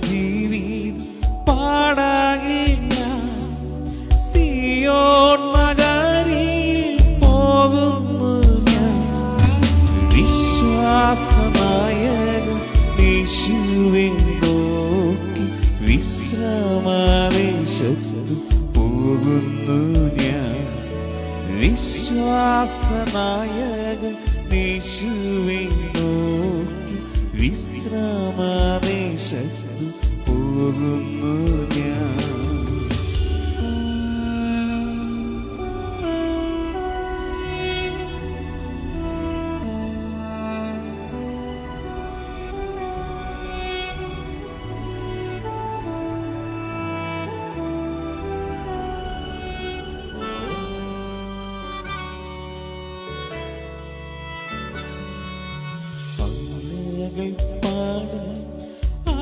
ജീവിതം പാടാകിൽ ഞാൻ സിയോൻ നഗരിയിൽ പോകുന്നു ഞാൻ. വിശ്വാസനായകൻ യേശുവെ നോക്കി വിശ്രമദേശത്തു പോകുന്നു ഞാൻ. വിശ്വാസനായകൻ യേശുവെ നോക്കി വിശ്രമദേശത്തു പോകുന്നു ഞാൻ.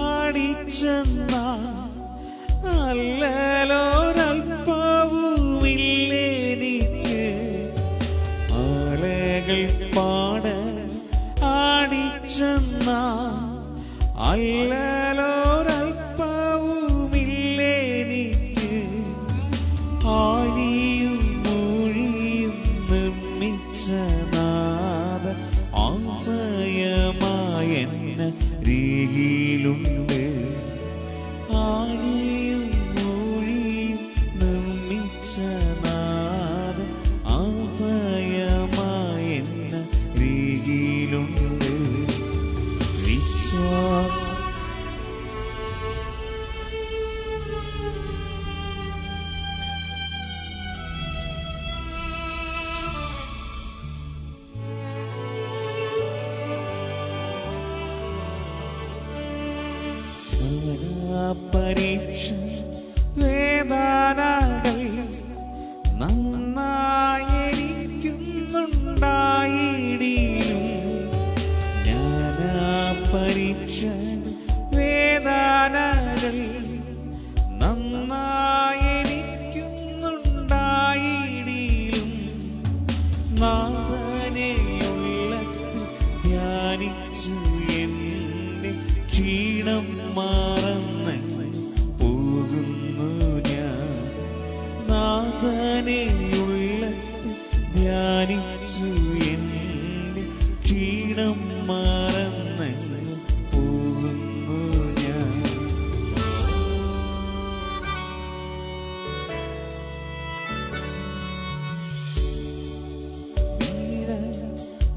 ആടിച്ചെന്ന അല്ലലോരൽപ്പവുമില്ലെനിക്ക്. ആലകൾ പാട ആടിച്ചെന്ന അല്ലലോരൽപ്പവുമില്ലെനിക്ക്. ആഴിയും മൂഴിയും നിർമ്മിച്ച നാഥ അഭയമായെന്നരികിലുണ്ട്. ആഴിയും മൂഴിയും നിർമ്മിച്ച നാഥ അഭയമായെന്നരികിലുണ്ട്. വിശ്വാസം പരീക്ഷ വേദനകൾ നന്നായിരിക്കുന്നുണ്ടായിടിലും ഞാനാ പരീക്ഷ വേദനകൾ നന്നായിരിക്കുന്നുണ്ടായിടിലും നാഥനെ ഉള്ളത്തിൽ ധ്യാനിച്ചു എന്നെ ക്ഷീണം മറന്ന് പോകുന്നു ഞാൻ. നാഥനെ ഉള്ളത്തിൽ ധ്യാനിച്ചു എന്നെ ക്ഷീണം മറന്ന് പോകുന്നു ഞാൻ.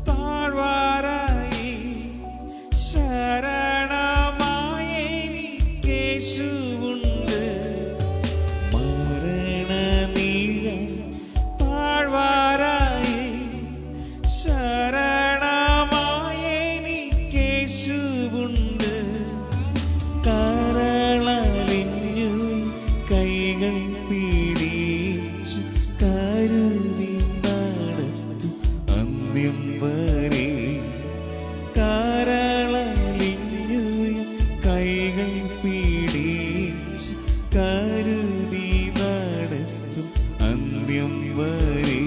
താഴ്വാരായി യേശുവുണ്ട്. മരണനീഴ താഴ്വാരായി ശരണമായെനിക്കേശുവുണ്ട്. കരളലിഞ്ഞു കൈകൾ പിടിച്ചു കരുതി നടത്തും അന്ത്യം വരെ. കരളലിഞ്ഞു കൈകൾ പിടിച്ച് കരുതി നടത്തും അന്ത്യം വരെ.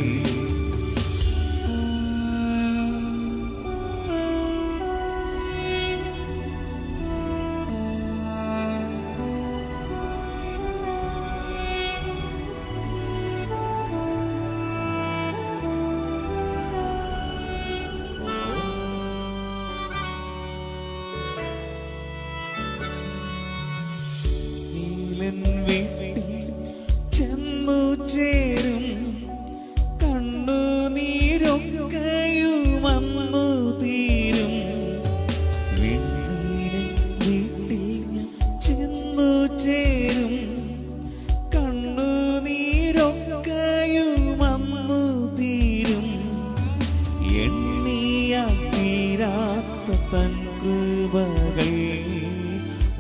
വീട്ടിൽ ചെന്നു ചേരും കണ്ണുനീരൊക്കെയുമന്നു തീരും. വീട്ടിൽ ഞാൻ ചെന്നു ചേരും കണ്ണുനീരൊക്കെയുമന്നു തീരും. എണ്ണിയാൽ തീരാത്ത തൻ കൃപകൾ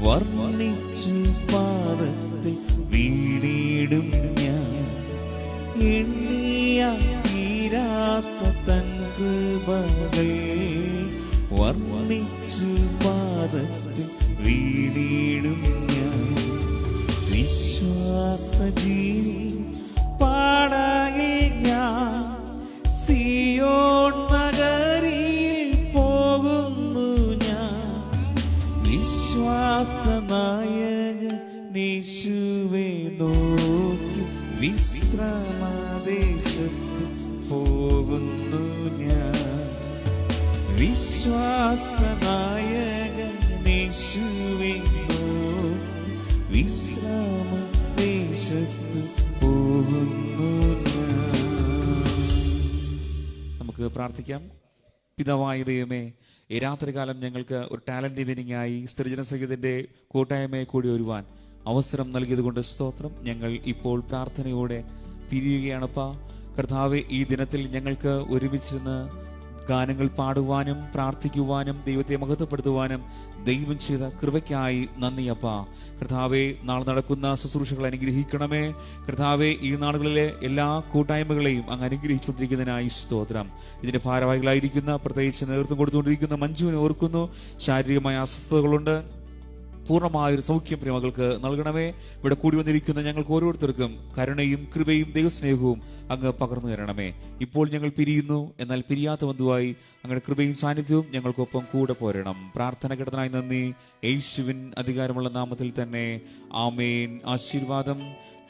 വർണ്ണിച്ചു പാദത്തിൽ വീണിടും ഞാൻ. എണ്ണിയാൽ തീരാത്ത തൻ കൃപകൾ വർണ്ണിച്ചു പാദത്തിൽ വീണിടും ഞാൻ. വിശ്വാസ ജീവിതം പാടാകിൽ ഞാൻ സിയോൻ നഗരിയിൽ പോകുന്നു ഞാൻ. വിശ്വാസനായ ദേശത്ത് പോകുന്നു ഞാൻ. വിശ്വാസനായകനേശുവേ നോക്കി വിശ്രാമ ദേശത്ത് പോകുന്നു ഞാൻ. നമുക്ക് പ്രാർത്ഥിക്കാം. പിതാവായ ദൈവമേ, ഈ രാത്രികാലം ഞങ്ങൾക്ക് ഒരു ടാലന്റ് ഈവനിംഗ് ആയി സ്ത്രീജന സംഗീതത്തിന്റെ കൂട്ടായ്മയെ കൂടി വരുവാൻ അവസരം നൽകിയത് കൊണ്ട് സ്തോത്രം. ഞങ്ങൾ ഇപ്പോൾ പ്രാർത്ഥനയോടെ പിരിയുകയാണപ്പാ. കർത്താവെ, ഈ ദിനത്തിൽ ഞങ്ങൾക്ക് ഒരുമിച്ചിരുന്ന് ഗാനങ്ങൾ പാടുവാനും പ്രാർത്ഥിക്കുവാനും ദൈവത്തെ മഹത്വപ്പെടുത്തുവാനും ദൈവം ചെയ്ത കൃപയ്ക്കായി നന്ദിയപ്പാ. കർത്താവെ, നാളെ നടക്കുന്ന ശുശ്രൂഷകൾ അനുഗ്രഹിക്കണമേ. കർത്താവെ, ഈ നാളുകളിലെ എല്ലാ കൂട്ടായ്മകളെയും അങ്ങ് അനുഗ്രഹിച്ചുകൊണ്ടിരിക്കുന്നതിനായി സ്തോത്രം. ഇതിന്റെ ഭാരവാഹികളായിരിക്കുന്ന, പ്രത്യേകിച്ച് നേതൃത്വം കൊടുത്തുകൊണ്ടിരിക്കുന്ന മഞ്ജുവിനെ ഓർക്കുന്നു. ശാരീരികമായ അസ്വസ്ഥതകളുണ്ട്, പൂർണ്ണമായൊരു സൗഖ്യം പ്രിയമകൾക്ക് നൽകണമേ. ഇവിടെ കൂടി വന്നിരിക്കുന്ന ഞങ്ങൾക്ക് ഓരോരുത്തർക്കും കരുണയും കൃപയും ദൈവസ്നേഹവും അങ്ങ് പകർന്നു തരണമേ. ഇപ്പോൾ ഞങ്ങൾ പിരിയുന്നു, എന്നാൽ പിരിയാത്ത ബന്ധുവായി അങ്ങയുടെ കൃപയും സാന്നിധ്യവും ഞങ്ങൾക്കൊപ്പം കൂടെ പോരണം. പ്രാർത്ഥന കിടന്നായി നന്ദി. യേശുവിൻ അധികാരമുള്ള നാമത്തിൽ തന്നെ ആമേൻ. ആശീർവാദം.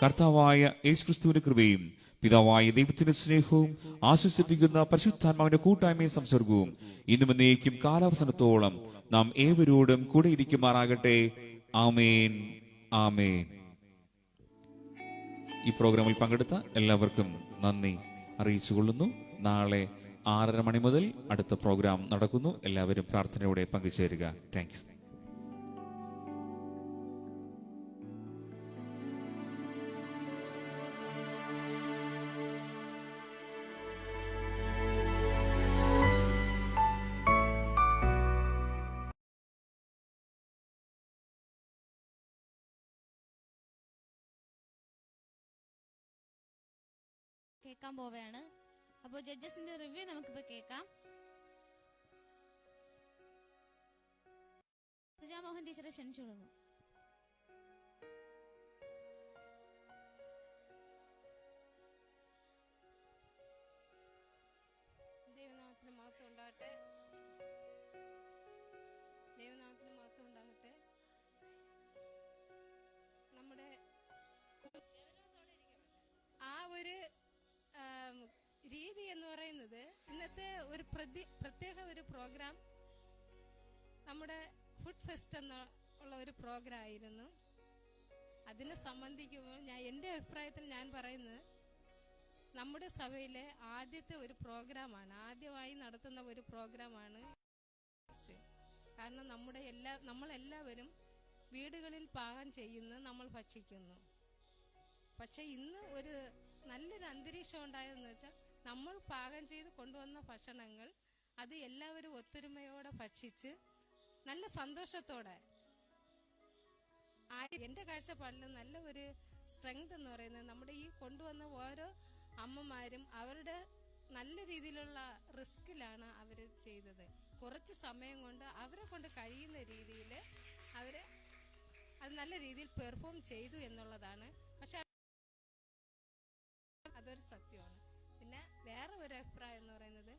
കർത്താവായ യേശുക്രിസ്തുവിന്റെ കൃപയും പിതാവായ ദൈവത്തിന്റെ സ്നേഹവും ആശ്വസിപ്പിക്കുന്ന പരിശുദ്ധാത്മാവിന്റെ കൂട്ടായ്മയും സംസർഗവും ഇന്നും എന്നേക്കും കാലാവസാനത്തോളം നാം ഏവരോടും കൂടെ ഇരിക്കുമാറാകട്ടെ. ആമേൻ, ആമേൻ. ഈ പ്രോഗ്രാമിൽ പങ്കെടുത്ത എല്ലാവർക്കും നന്ദി അറിയിച്ചുകൊള്ളുന്നു. നാളെ 6:30 മണി മുതൽ അടുത്ത പ്രോഗ്രാം നടക്കുന്നു. എല്ലാവരും പ്രാർത്ഥനയോടെ പങ്കുചേരുക. Thank you. കേൾക്കാൻ പോവുകയാണ്. അപ്പോൾ ജഡ്ജസിന്റെ റിവ്യൂ നമുക്കിപ്പോൾ കേൾക്കാം. സുജാമോഹൻ ടീച്ചറെ ക്ഷണിച്ചുകൊള്ളുന്നു. ദൈവനാമത്തിന് മഹത്വം ഉണ്ടാകട്ടെ. ദൈവനാമത്തിന് മഹത്വം ഉണ്ടാകട്ടെ. നമ്മുടെ ആ ഒരു രീതി എന്ന് പറയുന്നത് ഇന്നത്തെ ഒരു പ്രത്യേക ഒരു പ്രോഗ്രാം നമ്മുടെ ഫുഡ് ഫെസ്റ്റ് എന്നുള്ള ഒരു പ്രോഗ്രാം ആയിരുന്നു. അതിനെ സംബന്ധിക്കുമ്പോൾ എൻ്റെ അഭിപ്രായത്തിൽ ഞാൻ പറയുന്നത് നമ്മുടെ സഭയിലെ ആദ്യത്തെ ഒരു പ്രോഗ്രാമാണ്, ആദ്യമായി നടത്തുന്ന ഒരു പ്രോഗ്രാമാണ്. കാരണം നമ്മളെല്ലാവരും വീടുകളിൽ പാകം ചെയ്യുന്നു, നമ്മൾ ഭക്ഷിക്കുന്നു. പക്ഷെ ഇന്ന് ഒരു നല്ലൊരു അന്തരീക്ഷം ഉണ്ടായതെന്ന് വെച്ചാൽ നമ്മൾ പാകം ചെയ്ത് കൊണ്ടുവന്ന ഭക്ഷണങ്ങൾ അത് എല്ലാവരും ഒത്തൊരുമയോടെ ഭക്ഷിച്ച് നല്ല സന്തോഷത്തോടെ, എൻ്റെ കാഴ്ചപ്പാടിൽ നല്ല ഒരു സ്ട്രെങ്ത് എന്ന് പറയുന്നത് നമ്മുടെ ഈ കൊണ്ടുവന്ന ഓരോ അമ്മമാരും അവരുടെ നല്ല രീതിയിലുള്ള റിസ്കിലാണ് അവർ ചെയ്തത്. കുറച്ച് സമയം കൊണ്ട് അവരെ കൊണ്ട് കഴിയുന്ന രീതിയിൽ അവർ അത് നല്ല രീതിയിൽ പെർഫോം ചെയ്തു എന്നുള്ളതാണ്. പക്ഷെ അതൊരു സത്യമാണ്. പിന്നെ വേറെ ഒരു അഭിപ്രായം എന്ന് പറയുന്നത്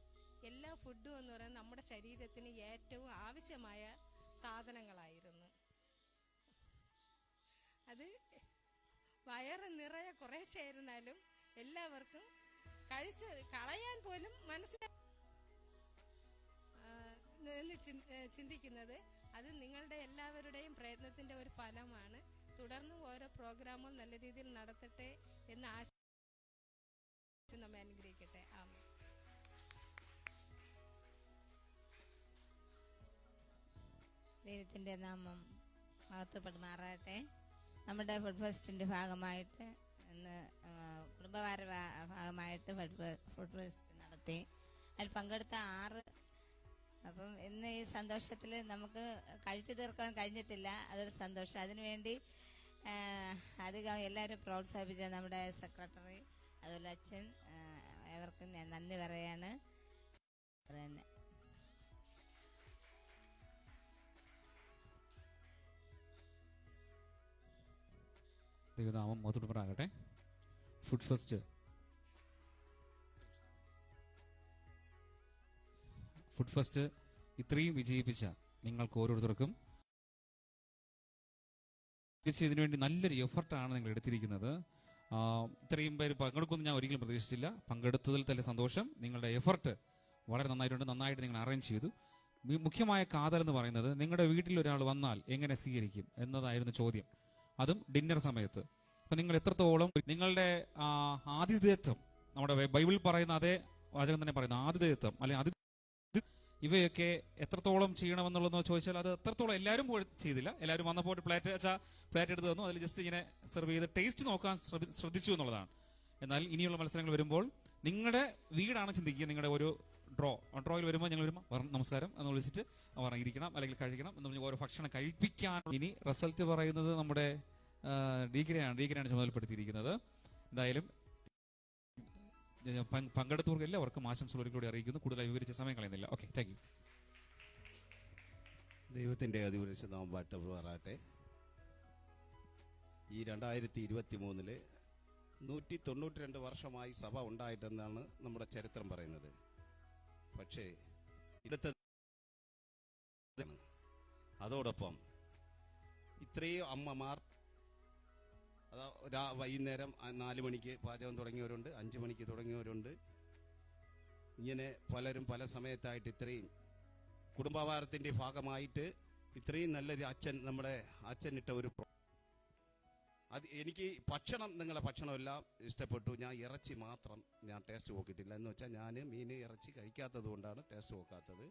എല്ലാ ഫുഡും എന്ന് പറയുന്നത് നമ്മുടെ ശരീരത്തിന് ഏറ്റവും ആവശ്യമായ സാധനങ്ങളായിരുന്നു. അത് വയറ് നിറയെ കുറേശ്ശായിരുന്നാലും എല്ലാവർക്കും കഴിച്ച് കളയാൻ പോലും ചിന്തിക്കുന്നത് അത് നിങ്ങളുടെ എല്ലാവരുടെയും പ്രയത്നത്തിന്റെ ഒരു ഫലമാണ്. തുടർന്നും ഓരോ പ്രോഗ്രാമുകൾ നല്ല രീതിയിൽ നടത്തട്ടെ എന്ന് നമ്മെ അനുഗ്രഹിക്കട്ടെ. ആമേൻ. ദൈവത്തിൻ്റെ നാമം മഹത്വപ്പെടുമാറാകട്ടെ. നമ്മുടെ ഫുഡ് ഫെസ്റ്റിൻ്റെ ഭാഗമായിട്ട് ഇന്ന് കുടുംബവാര ഭാഗമായിട്ട് ഫുഡ് ഫെസ്റ്റ് നടത്തി. അതിൽ പങ്കെടുത്ത 6. അപ്പം ഇന്ന് ഈ സന്തോഷത്തിൽ നമുക്ക് കഴിച്ചു തീർക്കാൻ കഴിഞ്ഞിട്ടില്ല. അതൊരു സന്തോഷം. അതിനുവേണ്ടി അധികം എല്ലാവരും പ്രോത്സാഹിപ്പിച്ച നമ്മുടെ സെക്രട്ടറി, അതുപോലെ അച്ഛൻ, ഏവർക്കും ഞാൻ നന്ദി പറയാണ്. അത് തന്നെ. ദൈവനാമം മഹത്വപ്പെടുമാറാകട്ടെ. ഫുഡ് ഫെസ്റ്റ് ഇത്രയും വിജയിപ്പിച്ച നിങ്ങൾക്ക് ഓരോരുത്തർക്കും ഇതിനുവേണ്ടി നല്ലൊരു എഫർട്ടാണ് നിങ്ങൾ എടുത്തിരിക്കുന്നത്. ഇത്രയും പേര് പങ്കെടുക്കുമെന്ന് ഞാൻ ഒരിക്കലും പ്രതീക്ഷിച്ചില്ല. പങ്കെടുത്തതിൽ തന്നെ സന്തോഷം. നിങ്ങളുടെ എഫർട്ട് വളരെ നന്നായിട്ടുണ്ട്. നന്നായിട്ട് നിങ്ങൾ അറേഞ്ച് ചെയ്തു. മുഖ്യമായ കാതൽ എന്ന് പറയുന്നത് നിങ്ങളുടെ വീട്ടിൽ ഒരാൾ വന്നാൽ എങ്ങനെ സ്വീകരിക്കും എന്നതായിരുന്നു ചോദ്യം, അതും ഡിന്നർ സമയത്ത്. അപ്പം നിങ്ങൾ എത്രത്തോളം നിങ്ങളുടെ ആതിഥേയത്വം, നമ്മുടെ ബൈബിളിൽ പറയുന്ന അതേ വാചകം തന്നെ പറയുന്ന ആതിഥേയത്വം അല്ലെങ്കിൽ ഇവയൊക്കെ എത്രത്തോളം ചെയ്യണമെന്നുള്ളതെന്ന് ചോദിച്ചാൽ അത് എത്രത്തോളം എല്ലാവരും ചെയ്തില്ല. എല്ലാവരും വന്നപ്പോൾ പ്ലേറ്റ് എടുത്ത് തന്നു, അതിൽ ജസ്റ്റ് ഇങ്ങനെ സെർവ് ചെയ്ത് ടേസ്റ്റ് നോക്കാൻ ശ്രദ്ധിച്ചു എന്നുള്ളതാണ്. എന്നാൽ ഇനിയുള്ള മത്സരങ്ങൾ വരുമ്പോൾ നിങ്ങളുടെ വീടാണ് ചിന്തിക്കുക. നിങ്ങളുടെ ഒരു ഡ്രോയിൽ വരുമ്പോൾ ഞങ്ങൾ നമസ്കാരം എന്ന് വിളിച്ചിട്ട് ഇരിക്കണം അല്ലെങ്കിൽ കഴിക്കണം എന്ന് പറഞ്ഞ് ഓരോ ഭക്ഷണം കഴിപ്പിക്കാൻ. ഇനി റിസൾട്ട് പറയുന്നത് നമ്മുടെ ഡീഗ്രയാണ് ചുമതലപ്പെടുത്തിയിരിക്കുന്നത്. എന്തായാലും പങ്കെടുത്തവർക്ക് എല്ലാവർക്കും ആശംസകൾ ഒരിക്കലും അറിയിക്കുന്നു. കൂടുതലായി വിവരിച്ച സമയം കളയുന്നില്ല. Okay, thank you. ദൈവത്തിൻ്റെ അതിപരിശുദ്ധ നാമം വാഴ്ത്തപ്പെടുമാറാകട്ടെ. ഈ 2023 192 വർഷമായി സഭ ഉണ്ടായിട്ടെന്നാണ് നമ്മുടെ ചരിത്രം പറയുന്നത്. പക്ഷേ ഇടത്തെ അതോടൊപ്പം ഇത്രയും അമ്മമാർ വൈകുന്നേരം 4 മണിക്ക് പാചകം തുടങ്ങിയവരുണ്ട്, 5 മണിക്ക് തുടങ്ങിയവരുണ്ട്. ഇങ്ങനെ പലരും പല സമയത്തായിട്ട് ഇത്രയും കുടുംബാവാരത്തിൻ്റെ ഭാഗമായിട്ട് ഇത്രയും നല്ലൊരു നമ്മുടെ അച്ഛനിട്ട ഒരു അത് എനിക്ക് നിങ്ങളുടെ ഭക്ഷണമെല്ലാം ഇഷ്ടപ്പെട്ടു. ഞാൻ ഇറച്ചി മാത്രം ടേസ്റ്റ് നോക്കിയിട്ടില്ല. എന്ന് വെച്ചാൽ ഞാൻ മീൻ ഇറച്ചി കഴിക്കാത്തത് കൊണ്ടാണ് ടേസ്റ്റ് നോക്കാത്തത്.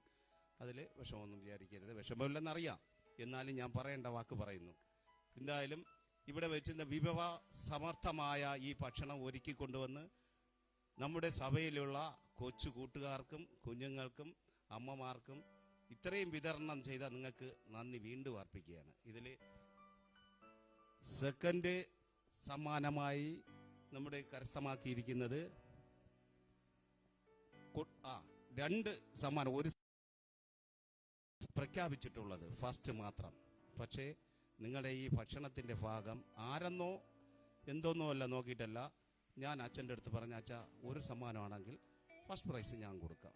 അതിൽ വിഷമമൊന്നും വിചാരിക്കരുത്. വിഷമമില്ലെന്നറിയാം, എന്നാലും ഞാൻ പറയേണ്ട വാക്ക് പറയുന്നു. എന്തായാലും ഇവിടെ വെച്ചുന്ന വിഭവ സമർത്ഥമായ ഈ ഭക്ഷണം ഒരുക്കി കൊണ്ടുവന്ന് നമ്മുടെ സഭയിലുള്ള കൊച്ചു കൂട്ടുകാർക്കും കുഞ്ഞുങ്ങൾക്കും അമ്മമാർക്കും ഇത്രയും വിതരണം ചെയ്ത നിങ്ങൾക്ക് നന്ദി വീണ്ടും അർപ്പിക്കുകയാണ്. ഇതിൽ സെക്കൻഡ് സമ്മാനമായി നമ്മുടെ കരസ്ഥമാക്കിയിരിക്കുന്നത് 2 സമ്മാനം, ഒരു പ്രഖ്യാപിച്ചിട്ടുള്ളത് ഫസ്റ്റ് മാത്രം. പക്ഷേ നിങ്ങളുടെ ഈ ഭക്ഷണത്തിൻ്റെ ഭാഗം ആരെന്നോ എന്തോന്നോ അല്ല നോക്കിയിട്ടല്ല, ഞാൻ അച്ഛൻ്റെ അടുത്ത് പറഞ്ഞ അച്ഛാ ഒരു സമ്മാനമാണെങ്കിൽ ഫസ്റ്റ് പ്രൈസ് ഞാൻ കൊടുക്കാം.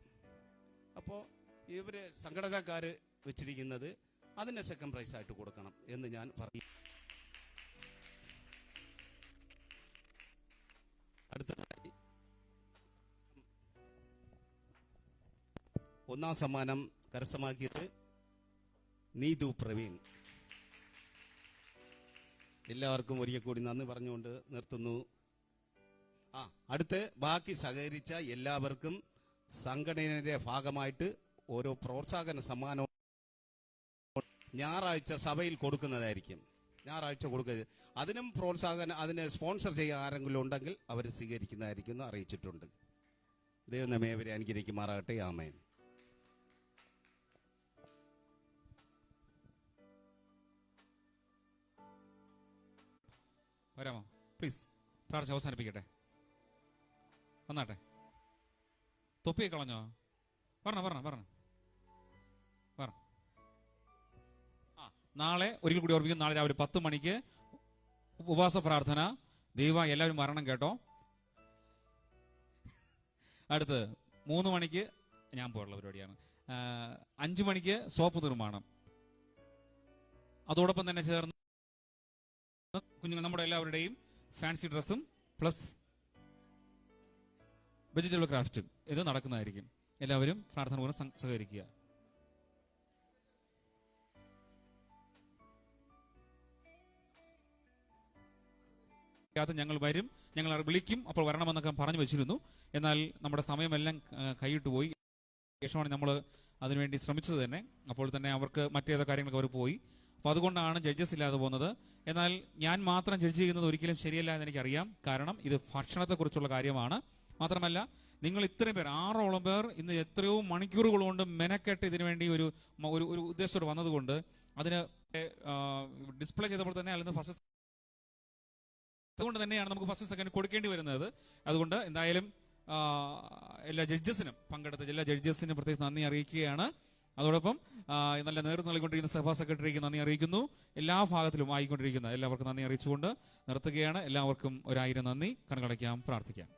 അപ്പോൾ ഇവർ സംഘടനക്കാർ വെച്ചിരിക്കുന്നത് അതിനെ സെക്കൻഡ് പ്രൈസായിട്ട് കൊടുക്കണം എന്ന് ഞാൻ പറയും. അടുത്തതായി 1ാം സമ്മാനം കരസ്ഥമാക്കിയത് നീതു പ്രവീൺ. എല്ലാവർക്കും ഒരിക്കൽ കൂടി നന്ദി പറഞ്ഞുകൊണ്ട് നിർത്തുന്നു. അടുത്ത് ബാക്കി സഹകരിച്ച എല്ലാവർക്കും സംഘടനയുടെ ഭാഗമായിട്ട് ഓരോ പ്രോത്സാഹന സമ്മാനവും ഞായറാഴ്ച സഭയിൽ കൊടുക്കുന്നതായിരിക്കും. ഞായറാഴ്ച കൊടുക്കുക. അതിനും അതിനെ സ്പോൺസർ ചെയ്യാൻ ആരെങ്കിലും ഉണ്ടെങ്കിൽ അവർ സ്വീകരിക്കുന്നതായിരിക്കും അറിയിച്ചിട്ടുണ്ട്. ദൈവം നമ്മെ അവരെ അനുഗ്രഹിക്കുമാറാകട്ടെ. ആമേൻ. വരാമോ പ്ലീസ്? പ്രാർത്ഥന അവസാനിപ്പിക്കട്ടെ. വന്നാട്ടെ. തൊപ്പിയെ കളഞ്ഞോ? പറഞ്ഞ നാളെ ഒരിക്കൽ കൂടി ഓർമ്മിക്കും. നാളെ രാവിലെ 10 മണിക്ക് ഉപവാസ പ്രാർത്ഥന. ദൈവം എല്ലാവരും വരണം കേട്ടോ. അടുത്ത് 3 മണിക്ക് ഞാൻ പോലുള്ള പരിപാടിയാണ്. 5 മണിക്ക് സോപ്പ് നിർമ്മാണം. അതോടൊപ്പം തന്നെ ചേർന്ന് കുഞ്ഞുങ്ങൾ നമ്മുടെ എല്ലാവരുടെയും ഫാൻസി ഡ്രസ്സും പ്ലസ് വെജിറ്റബിൾ ക്രാഫ്റ്റും ഇത് നടക്കുന്നതായിരിക്കും. എല്ലാവരും പ്രാർത്ഥന പൂർവ്വം സഹകരിക്കുക. ഞങ്ങൾ വരും, ഞങ്ങൾ വിളിക്കും, അപ്പോൾ വരണമെന്നൊക്കെ പറഞ്ഞു വെച്ചിരുന്നു. എന്നാൽ നമ്മുടെ സമയമെല്ലാം കൈയിട്ട് പോയി. ശേഷമാണ് നമ്മൾ അതിനുവേണ്ടി ശ്രമിച്ചത് തന്നെ. അപ്പോൾ തന്നെ അവർക്ക് മറ്റേതോ കാര്യങ്ങളൊക്കെ അവർ പോയി. അപ്പോൾ അതുകൊണ്ടാണ് ജഡ്ജസ് ഇല്ലാതെ പോകുന്നത്. എന്നാൽ ഞാൻ മാത്രം ജഡ്ജ് ചെയ്യുന്നത് ഒരിക്കലും ശരിയല്ല എന്ന് എനിക്കറിയാം. കാരണം ഇത് ഭക്ഷണത്തെക്കുറിച്ചുള്ള കാര്യമാണ്. മാത്രമല്ല നിങ്ങൾ ഇത്രയും പേർ 6ഓളം പേർ ഇന്ന് എത്രയോ മണിക്കൂറുകൾ കൊണ്ട് മെനക്കെട്ട് ഇതിനു വേണ്ടി ഒരു ഉദ്ദേശത്തോട് വന്നതുകൊണ്ട് അതിന് ഡിസ്പ്ലേ ചെയ്തപ്പോൾ തന്നെ അല്ലെങ്കിൽ ഫസ്റ്റ് അതുകൊണ്ട് തന്നെയാണ് നമുക്ക് ഫസ്റ്റ് സെക്കൻഡ് കൊടുക്കേണ്ടി വരുന്നത്. അതുകൊണ്ട് എന്തായാലും എല്ലാ ജഡ്ജസിനും പങ്കെടുത്ത എല്ലാ ജഡ്ജസിനും പ്രത്യേകിച്ച് നന്ദി അറിയിക്കുകയാണ്. അതോടൊപ്പം നല്ല നേതൃത്വം നൽകിക്കൊണ്ടിരിക്കുന്ന സഭാ സെക്രട്ടറിക്ക് നന്ദി അറിയിക്കുന്നു. എല്ലാ ഭാഗത്തിലും ആയിക്കൊണ്ടിരിക്കുന്ന എല്ലാവർക്കും നന്ദി അറിയിച്ചുകൊണ്ട് നിർത്തുകയാണ്. എല്ലാവർക്കും 1000 നന്ദി. കണ്ണടയ്ക്കാം, പ്രാർത്ഥിക്കാം.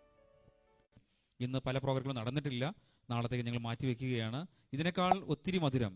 ഇന്ന് പല പ്രോഗ്രാമുകളും നടന്നിട്ടില്ല. നാളത്തേക്ക് ഞങ്ങൾ മാറ്റിവെക്കുകയാണ്. ഇതിനേക്കാൾ ഒത്തിരി മധുരം